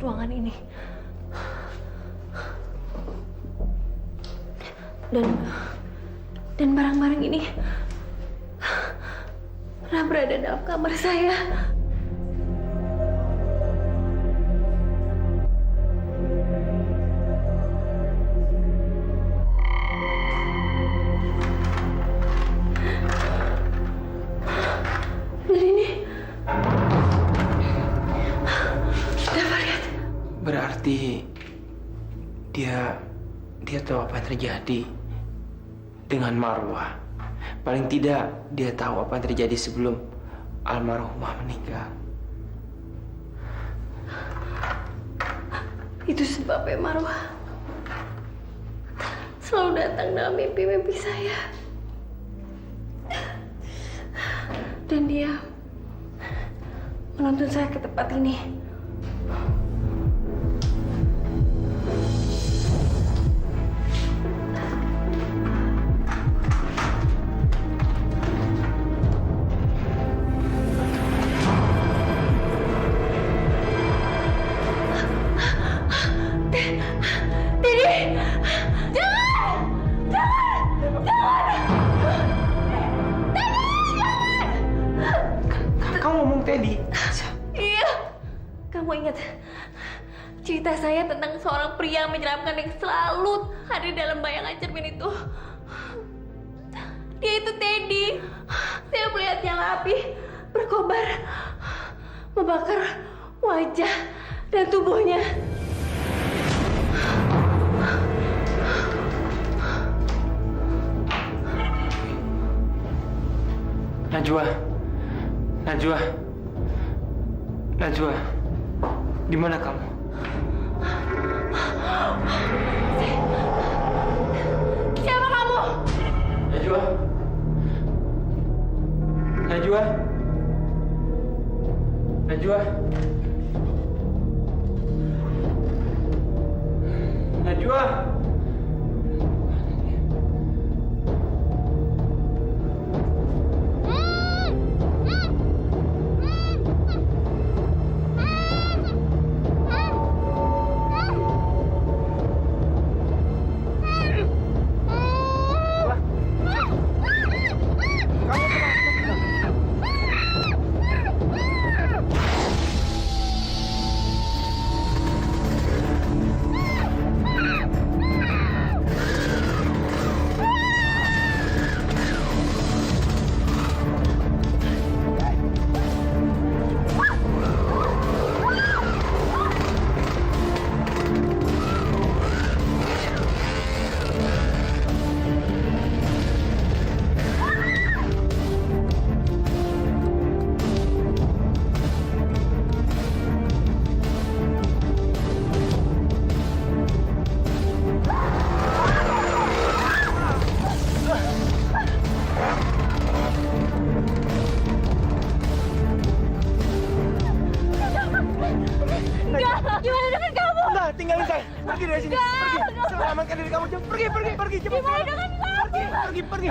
ruangan ini. Dan barang-barang ini pernah berada dalam kamar saya. Dan ini dapat lihat. Berarti dia tahu apa yang terjadi dengan Marwah. Paling tidak dia tahu apa yang terjadi sebelum almarhumah meninggal. Itu sebabnya Marwah selalu datang dalam mimpi-mimpi saya. Dan dia menuntun saya ke tempat ini. Kamu ngomong Teddy? Iya, kamu ingat cerita saya tentang seorang pria yang menyeramkan yang selalu ada dalam bayangan cermin itu? Dia itu Teddy. Saya melihat nyala api berkobar, membakar wajah dan tubuhnya. Najwa, di mana kamu? Siapa kamu? Najwa, Najwa, Najwa, Najwa. Gimana dengan kamu? Enggak, tinggalin saya. Pergi dari sini. Pergi. Selamatkan diri kamu. Pergi. Cepat. Gimana dengan kamu? Pergi.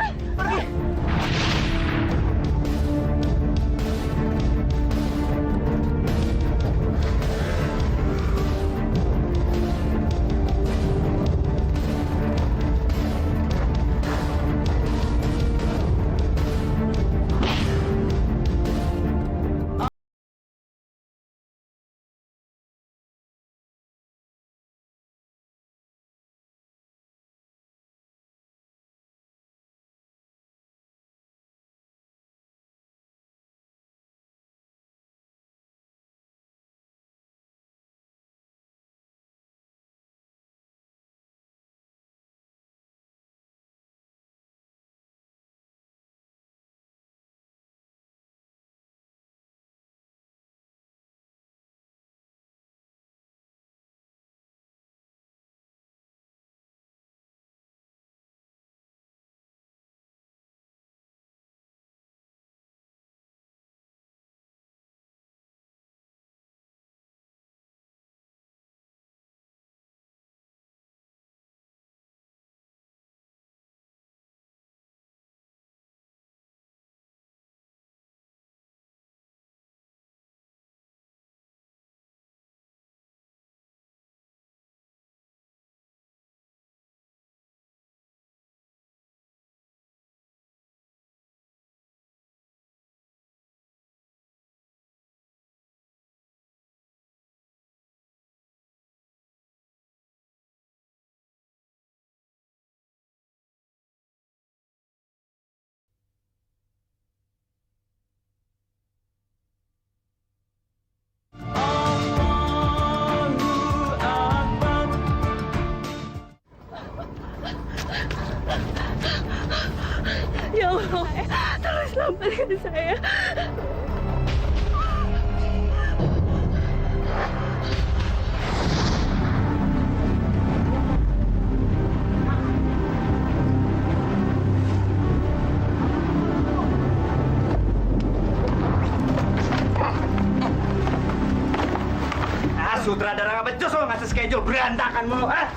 Sutradara nggak becus lo ngasih schedule berantakan mulu, ah?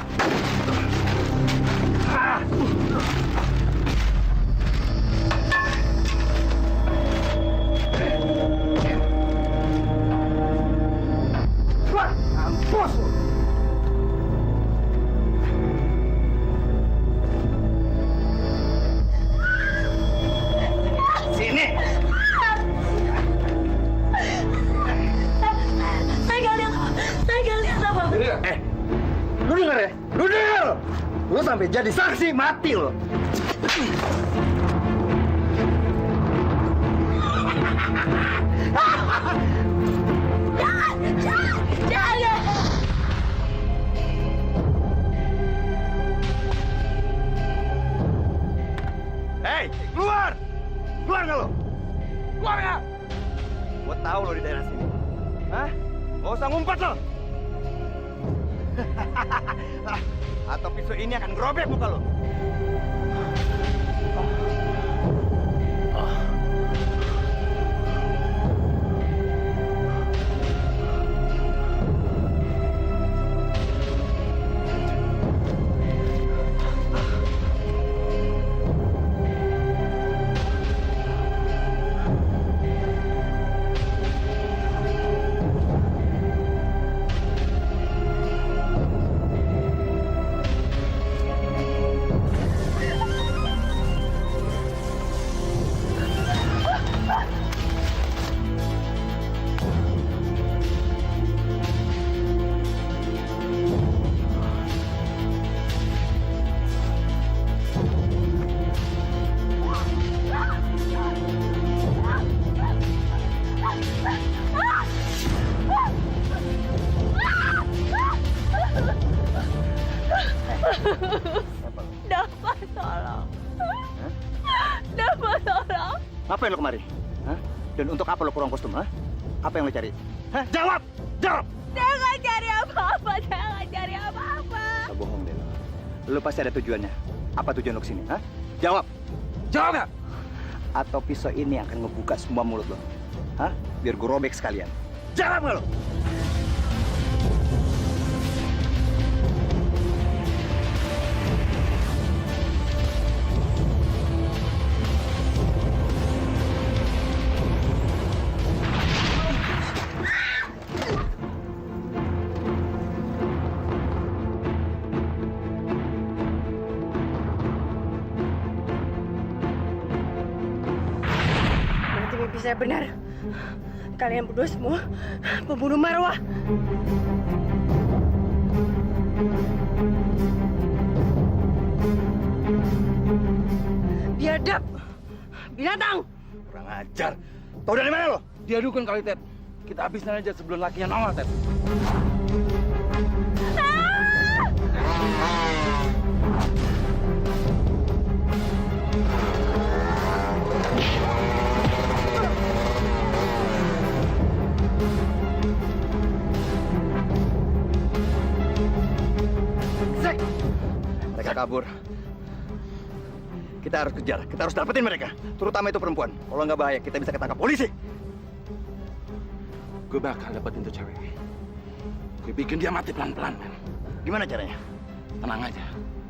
Keluar, mampus lo. Sini. Saya gak lihat apa. Lu denger ya? Lu denger! Lu sampai jadi saksi mati lo. Jangan! Hei, keluar! Keluar nggak lo? Keluar nggak? Gua tahu lo di daerah sini. Hah? Gak usah ngumpet lo. Atau pisau ini akan gerobek muka lo. Dapat tolong. Dapat tolong. Ngapain lo kemari? Hah? Dan untuk apa lo kurang kostum? Hah? Apa yang lo cari? Hah? Jawab! Jawab! Saya nggak cari apa-apa. Saya nggak cari apa-apa. Gak bohong deh lo. Lo pasti ada tujuannya. Apa tujuan lo kesini? Hah? Jawab! Jawab nggak? Atau pisau ini akan ngebuka semua mulut lo? Hah? Biar gue robek sekalian. Jawab nggak lo? Berarti mimpi saya benar. Kalian berdua semua pembunuh Marwah. Biadab, binatang. Kurang ajar. Tahu dari mana lo? Diadukan kali, Ted. Kita habisin aja sebelum lakinya nongol, Ted. Zek! Mereka kabur. Kita harus kejar. Kita harus dapetin mereka. Terutama itu perempuan. Kalau nggak bahaya, kita bisa ketangkap polisi. Gue bakal dapetin tuh cewek. Gue bikin dia mati pelan-pelan, men. Gimana caranya? Tenang aja.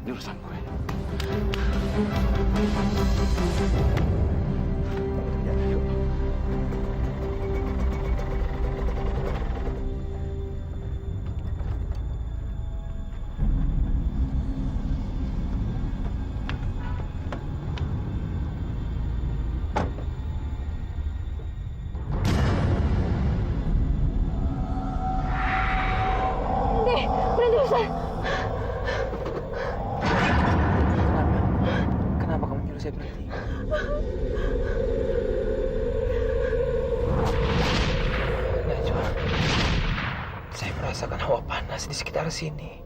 Ini urusan gue. Berhenti, Ustaz. Kenapa kamu nyuruh saya berhenti? Najwa, saya merasakan hawa panas di sekitar sini.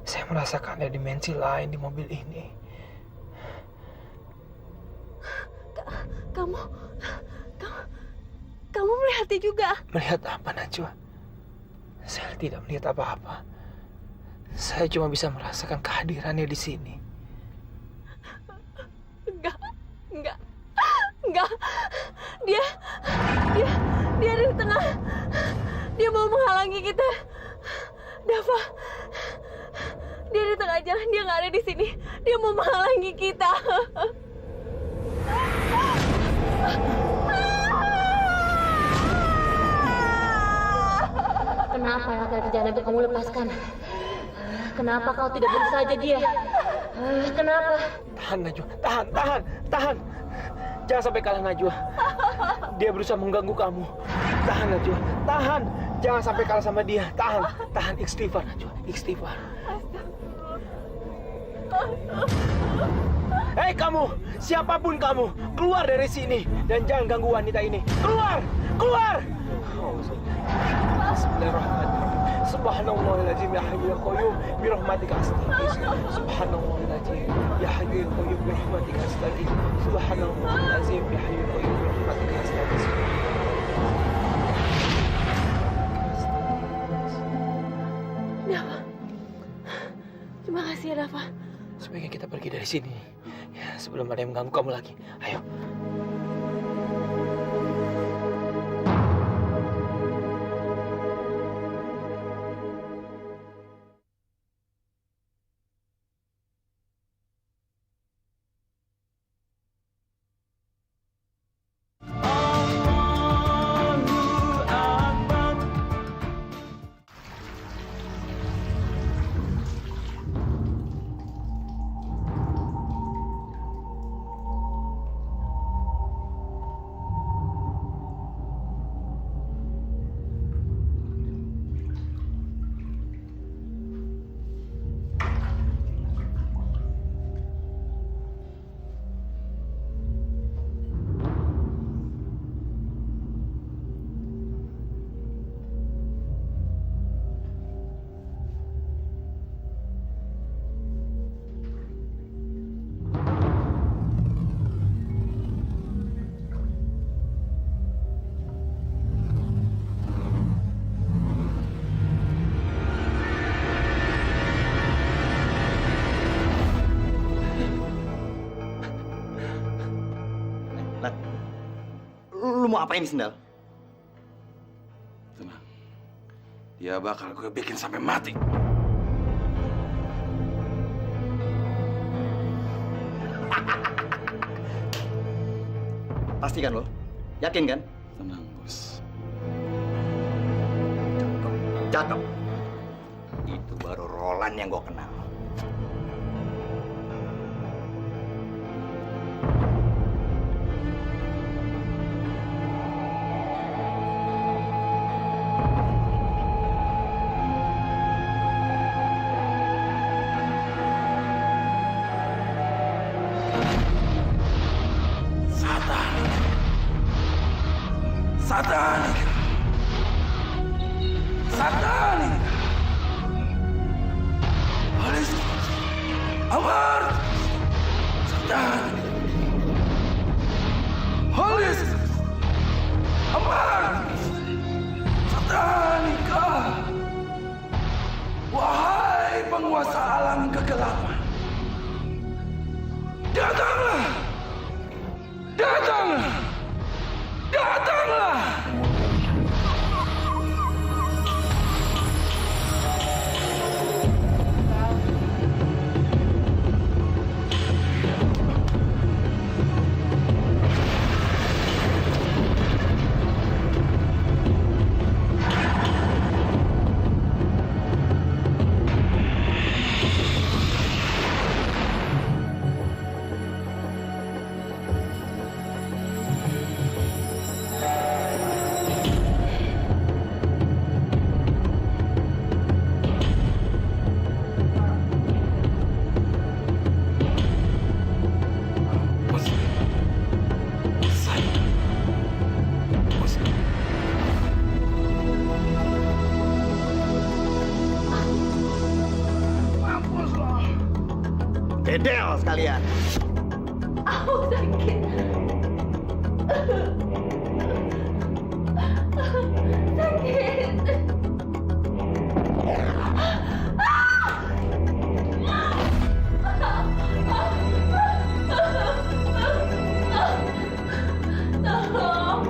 Saya merasakan ada dimensi lain di mobil ini. Kamu melihatnya juga. Melihat apa, Najwa? Saya tidak melihat apa-apa. Saya cuma bisa merasakan kehadirannya di sini. Enggak. Dia ada di tengah. Dia mau menghalangi kita. Dava, dia di tengah jalan, dia nggak ada di sini. Dia mau menghalangi kita. Kenapa laki-laki jalan itu kamu lepaskan? Kenapa kau tidak bunuh saja dia? Kenapa? Tahan, Najwa. Tahan. Jangan sampai kalah, Najwa. Dia berusaha mengganggu kamu. Tahan, Najwa. Tahan. Jangan sampai kalah sama dia. Tahan. Istighfar, Najwa. Istighfar. Hei kamu, siapapun kamu, keluar dari sini dan jangan ganggu wanita ini. Keluar! Bismillahirrahmanirrahim. Subhanallahilazim ya hayyu ya qayyum bi rahmatika astaghfir. Subhanallahilazim ya hayyu ya qayyum bi rahmatika astaghfir. Subhanallahilazim ya hayyu ya qayyum bi rahmatika astaghfir. Dava, terima kasih ya Dava. Sebaiknya kita pergi dari sini. Ya, sebelum ada yang mengganggu kamu lagi. Ayo. Lu mau apain sendal? Tenang. Dia bakal gue bikin sampai mati. Pastikan lo? Yakin kan? Tenang, Bos. Cakep. Itu baru Roland yang gue kenal. Satanik. Halis. Amar. Satanik. Halis. Amar. Satanika. Wahai penguasa alam kegelapan. Datanglah. Datanglah. Datanglah. Bedel sekalian. Aku sakit. Sakit. Tolong.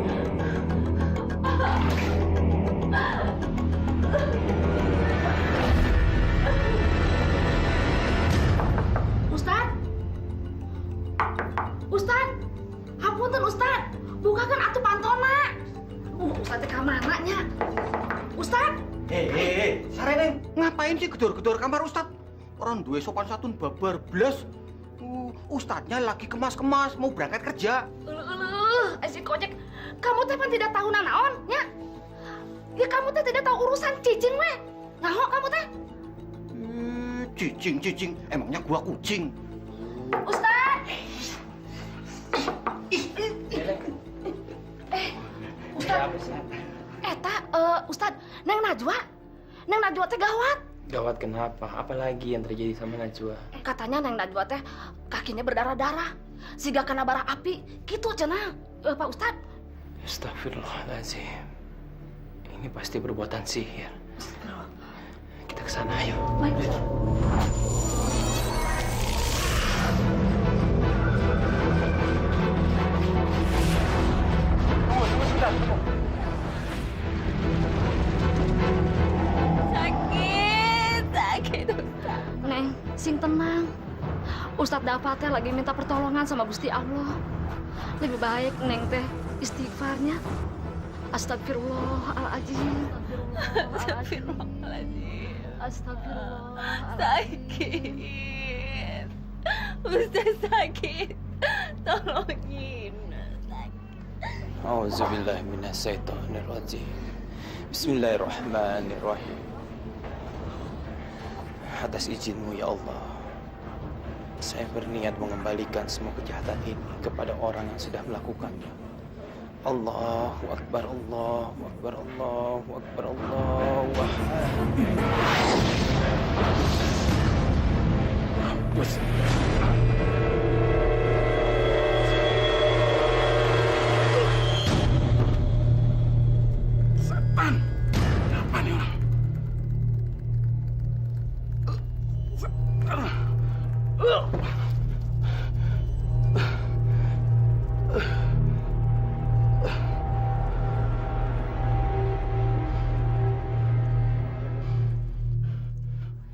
Ustaz teh ka mana nya? Ustaz? Sarene ngapain sih gedor-gedor kamar Ustad? Orang duwe sopan santun babar blas. Ustadznya lagi kemas-kemas mau berangkat kerja. Si Kojek, kamu teh pan tidak tahu nanaon, nya? Ya kamu teh tidak tahu urusan cicing we. Ngaho kamu teh? Cicing, emangnya gua kucing. Ustaz! Ustaz. Ustaz, Neng Najwa teh gawat. Gawat kenapa? Apalagi yang terjadi sama Najwa? Katanya Neng Najwa teh kakinya berdarah-darah. Siga kena bara api. Gitu cenah. Pak Ustaz. Astagfirullahaladzim. Ini pasti perbuatan sihir. Kita ke sana ayo. Baik. Sakit, Ustaz. Neng, sing tenang. Ustadz dapatnya lagi minta pertolongan sama Gusti Allah. Lebih baik Neng teh istighfarnya. Astagfirullahaladzim. Astagfirullahaladzim. Astagfirullahaladzim. Sakit. Ustaz sakit. Tolongin. Sakit. Auzubillahi minasyaitonir rajim. Bismillahirrahmanirrahim. Atas izinmu ya Allah, saya berniat mengembalikan semua kejahatan ini kepada orang yang sudah melakukannya. Allahu Akbar, Allahu Akbar, Allahu Akbar, Allahu Akbar. Setan! Apa nih orang?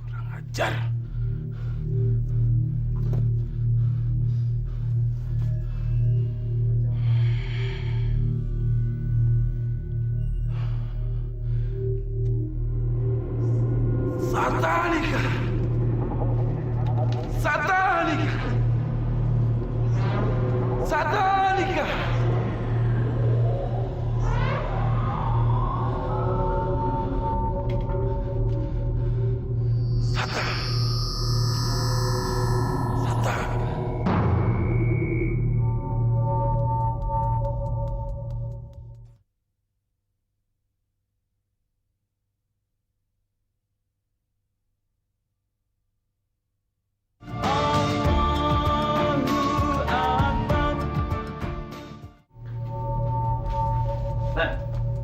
Kurang ajar. Satanika! Satanika! Satanika! Satan! Satan!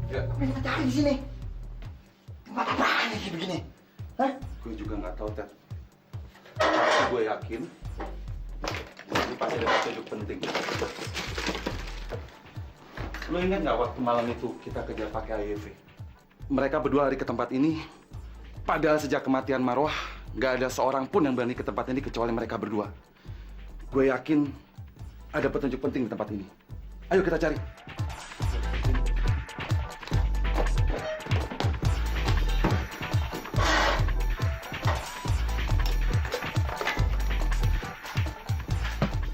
Apa yang kita cari di sini? Tempat apaan ini begini? Hah? Gue juga nggak tahu, Ted. Tapi gue yakin ini pasti ada petunjuk penting. Lo ingat nggak waktu malam itu kita kejar pakai AEV? Mereka berdua lari ke tempat ini. Padahal sejak kematian Marwah, nggak ada seorang pun yang berani ke tempat ini kecuali mereka berdua. Gue yakin ada petunjuk penting di tempat ini. Ayo kita cari.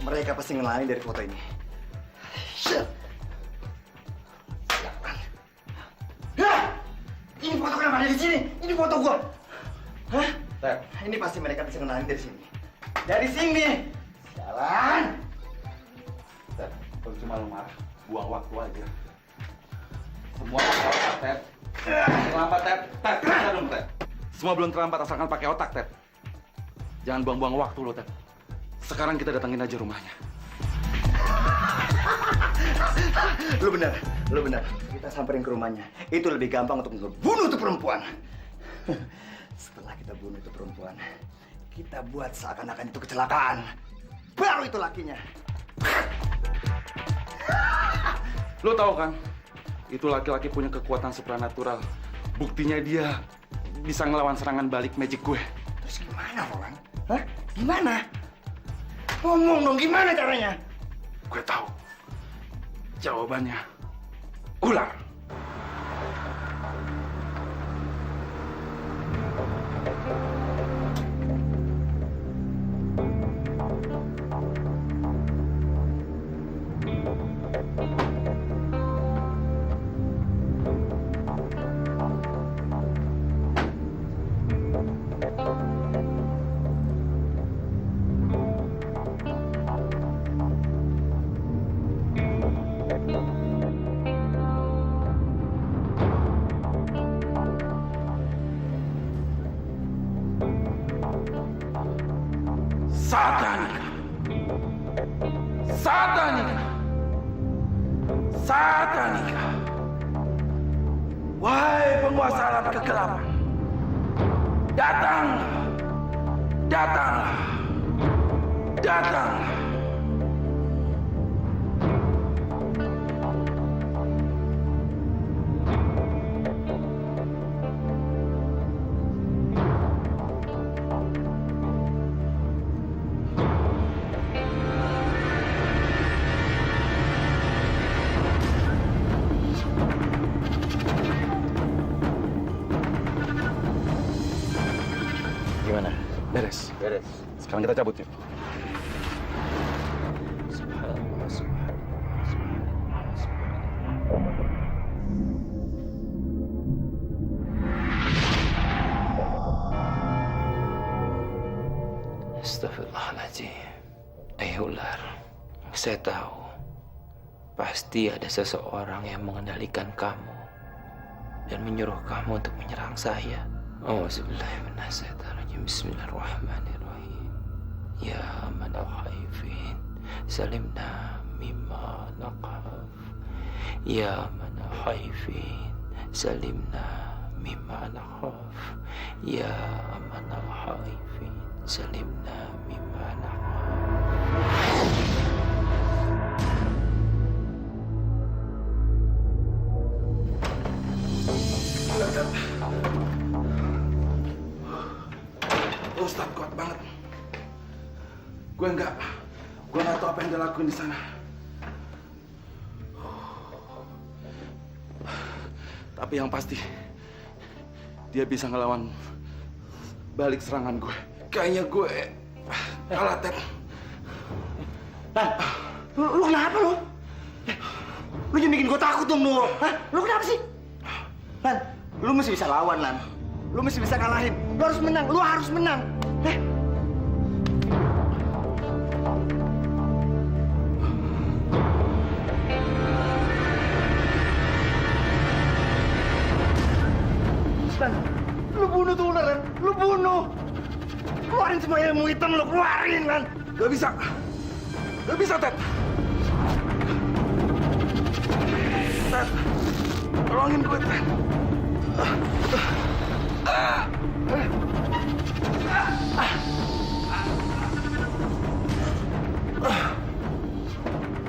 Mereka pasti ngenalin dari foto ini. Sialan. Hah? Ini foto kenapa ada di sini? Ini foto gua. Hah? Ted, Ini pasti mereka bisa ngenalin dari sini. Dari sini. Sialan. Ted, kalau cuma lo marah, buang waktu aja. Semua terlambat, Ted. Terlambat, Ted. Ted, bisa dong, Ted. Semua belum terlambat asalkan pakai otak, Ted. Jangan buang-buang waktu lo, Ted. Sekarang kita datangin aja rumahnya. Lu benar. Kita samperin ke rumahnya. Itu lebih gampang untuk ngebunuh tuh perempuan. Setelah kita bunuh itu perempuan, kita buat seakan-akan itu kecelakaan. Baru itu lakinya. Lo tahu kan? Itu laki-laki punya kekuatan supranatural. Buktinya dia bisa ngelawan serangan balik magic gue. Terus gimana, Roland? Hah? Gimana? Ngomong dong, gimana caranya? Gue tahu. Jawabannya ular. Satanika. Satanika. Satanika. Wahai penguasa alam kegelapan, datanglah. Datanglah. Datanglah. Gimana? Beres. Beres. Sekarang kita cabut yuk. Subhanallah, subhanallah, subhanallah, subhanallah. Astagfirullahaladzim. Ular, saya tahu pasti ada seseorang yang mengendalikan kamu dan menyuruh kamu untuk menyerang saya. Auzubillahiminasyaitonirrajim. Bismillahirrahmanirrahim. Ya man khaifin salimna mimma naqaf. Ya man khaifin salimna mimma naqaf. Ya man khaifin salimna mimma naqaf. Ustadz kuat banget. Gue nggak tahu apa yang dia lakuin di sana. Tapi yang pasti dia bisa ngelawan balik serangan gue. Kayaknya gue kalah, Ted. Lu kenapa lu? Lu jangan bikin gue takut dong, lu. Hah? Lu kenapa sih? Lan, lu mesti bisa lawan, Lan. Lu mesti bisa kalahin. Lu harus menang. Lu harus menang. Lan, lu bunuh tuh ular, Lan. Lu bunuh. Keluarin semua ilmu hitam lu, keluarin, Lan. Gak bisa. Gak bisa, Ted. Ted, tolongin gue, Ted.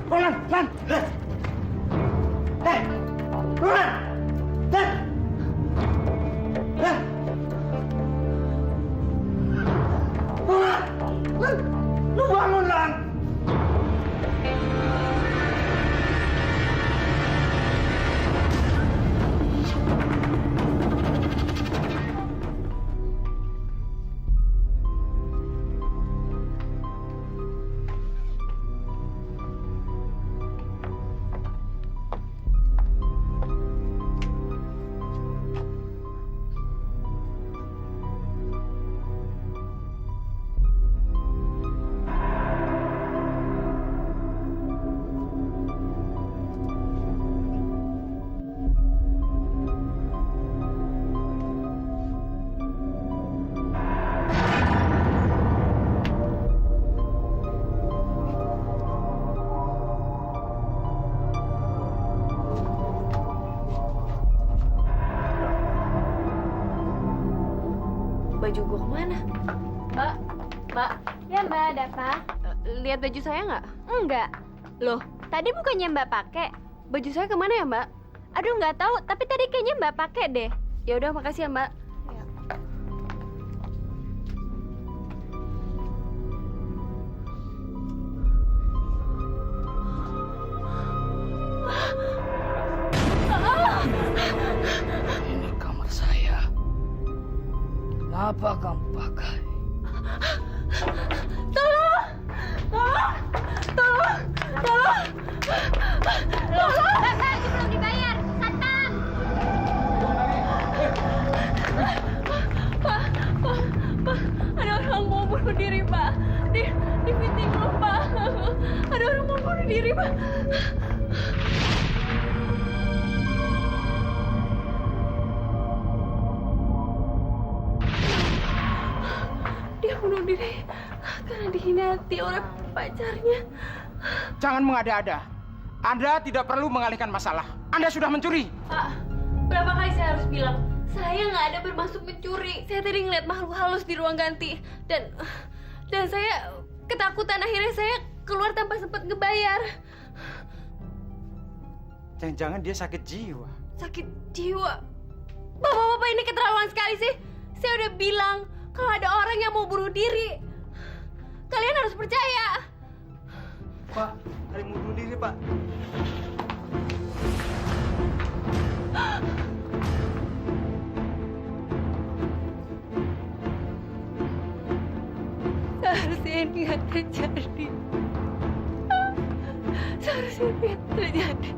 Oh, Lan, Lan. Lan. Lan. Lan. Lan. Lan. Lan. Lu bangun, Lan. Baju gue kemana? Mbak. Ya, Mbak, ada apa? Lihat baju saya nggak? Enggak. Loh, tadi bukannya Mbak pakai? Baju saya kemana ya, Mbak? Aduh, nggak tahu, tapi tadi kayaknya Mbak pakai deh. Ya udah, makasih ya, Mbak. Ini kamar saya. Kenapa kamu pakai? Bapak, ini belum dibayar. Satpam. Pak, ada orang mau bunuh diri, Pak. Di meeting room, Pak. Ada orang mau bunuh diri, Pak. Dia bunuh diri. karena dihinati oleh pacarnya. Jangan mengada-ada. Anda tidak perlu mengalihkan masalah. Anda sudah mencuri. Pak, berapa kali saya harus bilang? Saya nggak ada bermaksud mencuri. Saya tadi ngeliat makhluk halus di ruang ganti. Dan saya ketakutan. Akhirnya saya keluar tanpa sempat ngebayar. Jangan-jangan dia sakit jiwa. Sakit jiwa. Bapak-bapak ini keterlaluan sekali sih. Saya udah bilang kalau ada orang yang mau bunuh diri. Kalian harus percaya. Pak, ada yang mau bunuh diri, Pak. Seharusnya ini nggak terjadi. Seharusnya ini nggak terjadi.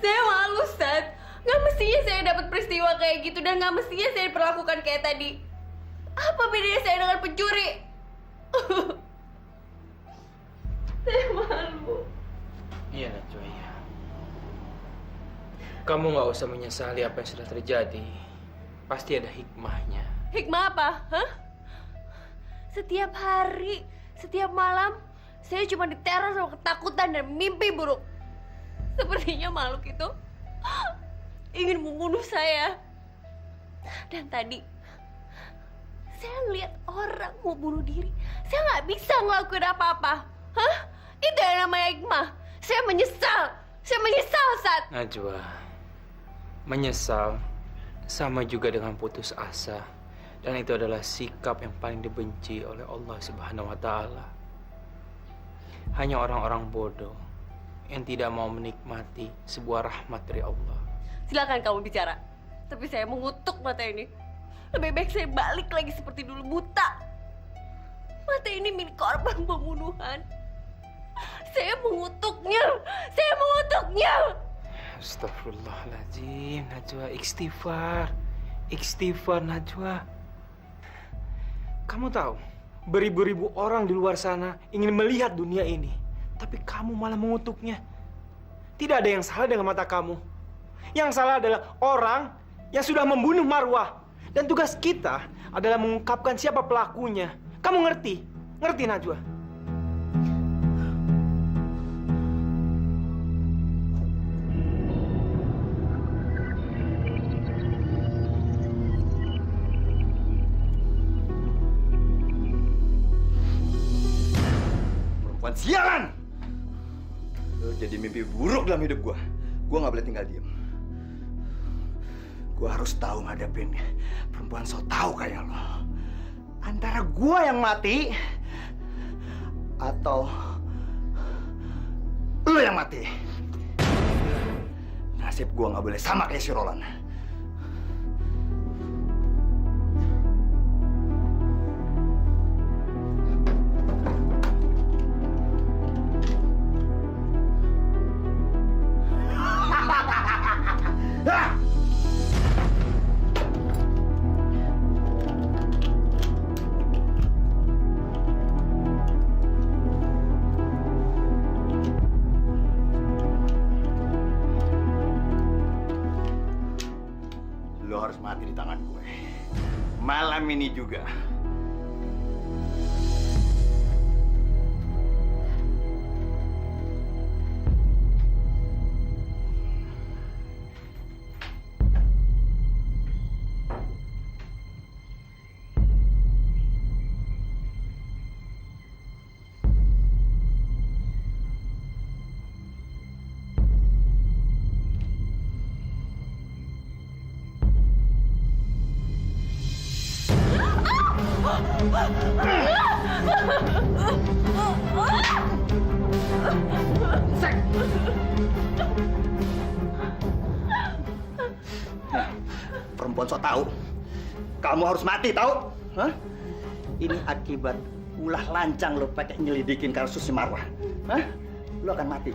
Saya malu, Sat. Nggak mestinya saya dapat peristiwa kayak gitu dan nggak mestinya saya diperlakukan kayak tadi. Apa bedanya saya dengan pencuri? Saya malu. Iya, Najwa, iya. Kamu nggak usah menyesali apa yang sudah terjadi. Pasti ada hikmahnya. Hikmah apa? Hah? Setiap hari, setiap malam, saya cuma diteror sama ketakutan dan mimpi buruk. Sepertinya makhluk itu ingin membunuh saya. Dan tadi, saya ngeliat orang mau bunuh diri. Saya nggak bisa ngelakuin apa-apa. Hah? Itu yang namanya hikmah. Saya menyesal. Saya menyesal, Sat. Najwa, menyesal sama juga dengan putus asa. Dan itu adalah sikap yang paling dibenci oleh Allah Subhanahu wa Ta'ala. Hanya orang-orang bodoh yang tidak mau menikmati sebuah rahmat dari Allah. Silakan kamu bicara. Tapi saya mengutuk mata ini. Lebih baik saya balik lagi seperti dulu, buta. Mata ini milik korban pembunuhan. Saya mengutuknya. Saya mengutuknya. Astagfirullahaladzim, Najwa. Istighfar. Istighfar, Najwa. Kamu tahu, beribu-ribu orang di luar sana ingin melihat dunia ini. Tapi kamu malah mengutuknya. Tidak ada yang salah dengan mata kamu. Yang salah adalah orang yang sudah membunuh Marwah. Dan tugas kita adalah mengungkapkan siapa pelakunya. Kamu ngerti? Ngerti, Najwa? Perempuan sialan! Lo jadi mimpi buruk dalam hidup gua. Gua nggak boleh tinggal diem. Gua harus tahu ngadepin perempuan so tahu kayak lo. Antara gua yang mati atau lo yang mati. Nasib gua nggak boleh sama kayak si Roland. Lo harus mati di tangan gue. Malam ini juga. Perempuan so tahu. Kamu harus mati, tahu? Hah? Ini akibat ulah lancang lo pakai nyelidikin kasus si Marwah. Hah? Lo akan mati.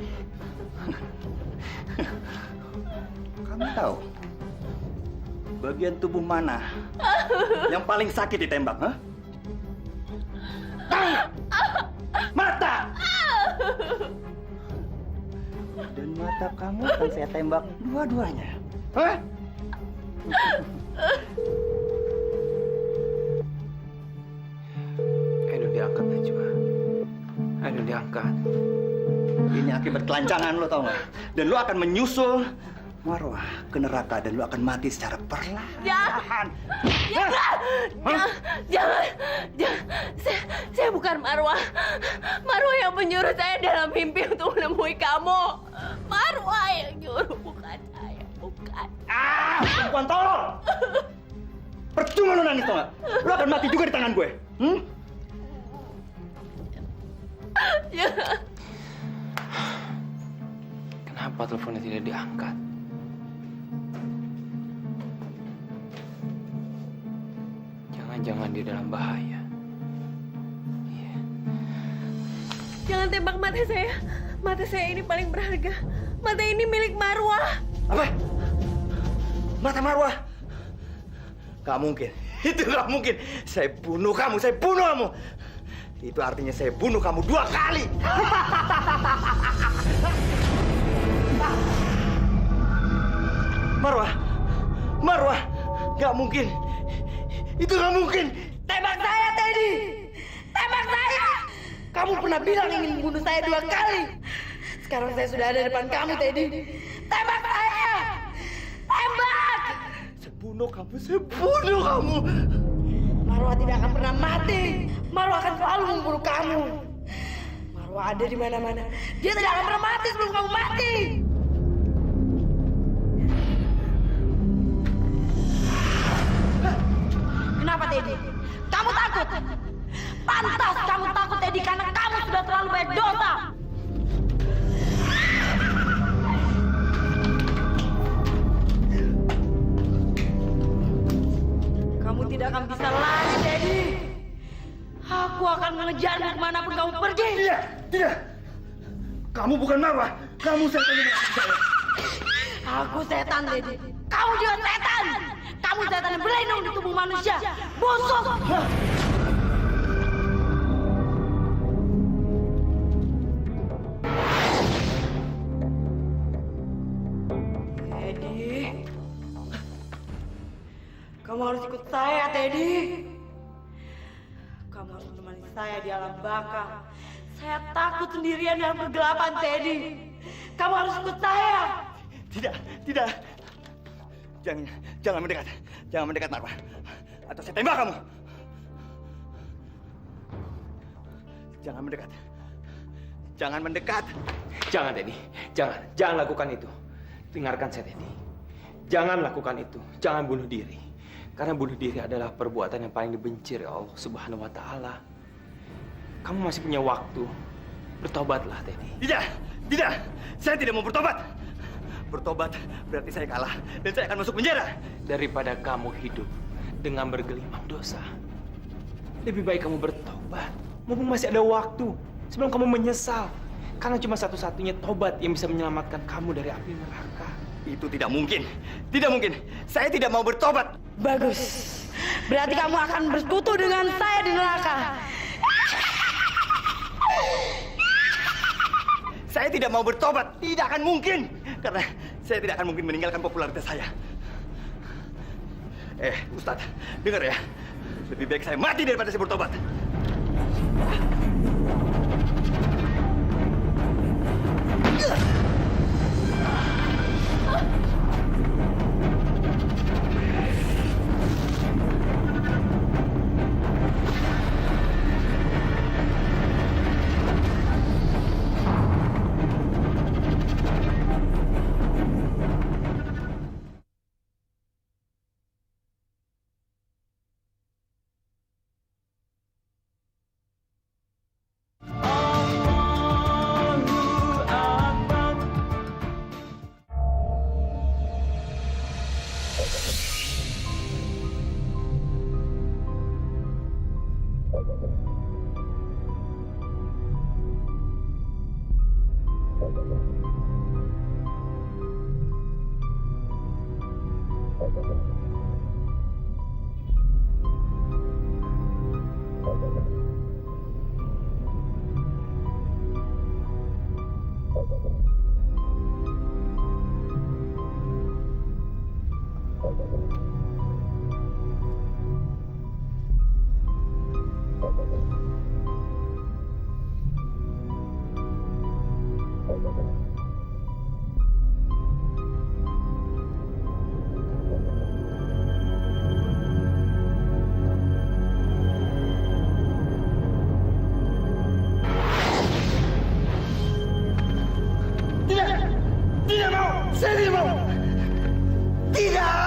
Kamu tahu? Bagian tubuh mana yang paling sakit ditembak, ha? Mata! Dan mata kamu akan saya tembak dua-duanya. Hah? Ayo diangkat Najwa. Ayo diangkat. Ini akibat kelancangan lo, tau nggak? Dan lo akan menyusul Marwah ke neraka dan lo akan mati secara perlahan. Jangan. Saya bukan Marwah. Marwah yang menyuruh saya dalam mimpi untuk menemui kamu. Marwah yang nyuruh, bukan saya. Bukan. Perempuan tolol! Percuma lo nangis, tau nggak? Lo akan mati juga di tangan gue. Kenapa teleponnya tidak diangkat? Jangan-jangan dia dalam bahaya. Jangan tembak mata saya. Mata saya ini paling berharga. Mata ini milik Marwah. Apa? Mata Marwah? Gak mungkin. Itu gak mungkin. Saya bunuh kamu. Itu artinya saya bunuh kamu 2 kali. Marwah, gak mungkin. Itu gak mungkin. Tembak saya, Teddy! Tembak saya! Kamu pernah bilang ingin membunuh saya 2 kali. Sekarang saya sudah ada di depan kamu, Teddy. Tembak saya! Tembak! Saya bunuh kamu. Marwah tidak akan pernah mati. Marwah akan selalu memburu kamu. Marwah ada di mana-mana. Dia tidak akan pernah mati sebelum kamu mati. Kenapa, Teddy? Kamu takut? Pantas kamu takut, Teddy, karena kamu sudah terlalu banyak dosa. Kamu tidak akan bisa lari, Teddy. Aku akan mengejarmu kemanapun kamu pergi. Tidak. Kamu bukan Marwah. Kamu setan yang saya. Aku setan, Teddy. Kamu juga setan. Kamu setan yang berlindung di tubuh manusia. Busuk. Teddy. Kamu harus ikut saya, Teddy. Kamu harus menemani saya di alam baka. Saya takut sendirian dalam kegelapan, Teddy. Kamu harus ikut saya. Tidak. Jangan mendekat, Marwah. Atau saya tembak kamu. Jangan mendekat. Jangan, Teddy. Jangan lakukan itu. Dengarkan saya, Teddy. Jangan lakukan itu. Jangan bunuh diri. Karena bunuh diri adalah perbuatan yang paling dibenci oleh Allah Subhanahu wa Ta'ala. Kamu masih punya waktu. Bertobatlah, Teddy. Tidak. Saya tidak mau bertobat. Bertobat berarti saya kalah dan saya akan masuk penjara. Daripada kamu hidup dengan bergelimang dosa, lebih baik kamu bertobat. Mumpung masih ada waktu sebelum kamu menyesal. Karena cuma satu-satunya tobat yang bisa menyelamatkan kamu dari api neraka. Itu tidak mungkin. Saya tidak mau bertobat. Bagus. Berarti kamu akan bersekutu dengan saya di neraka. Saya tidak mau bertobat. Tidak akan mungkin. Karena saya tidak akan mungkin meninggalkan popularitas saya. Ustadz, dengar ya. Lebih baik saya mati daripada saya bertobat. Tidak mau! Saya tidak mau! Tidak!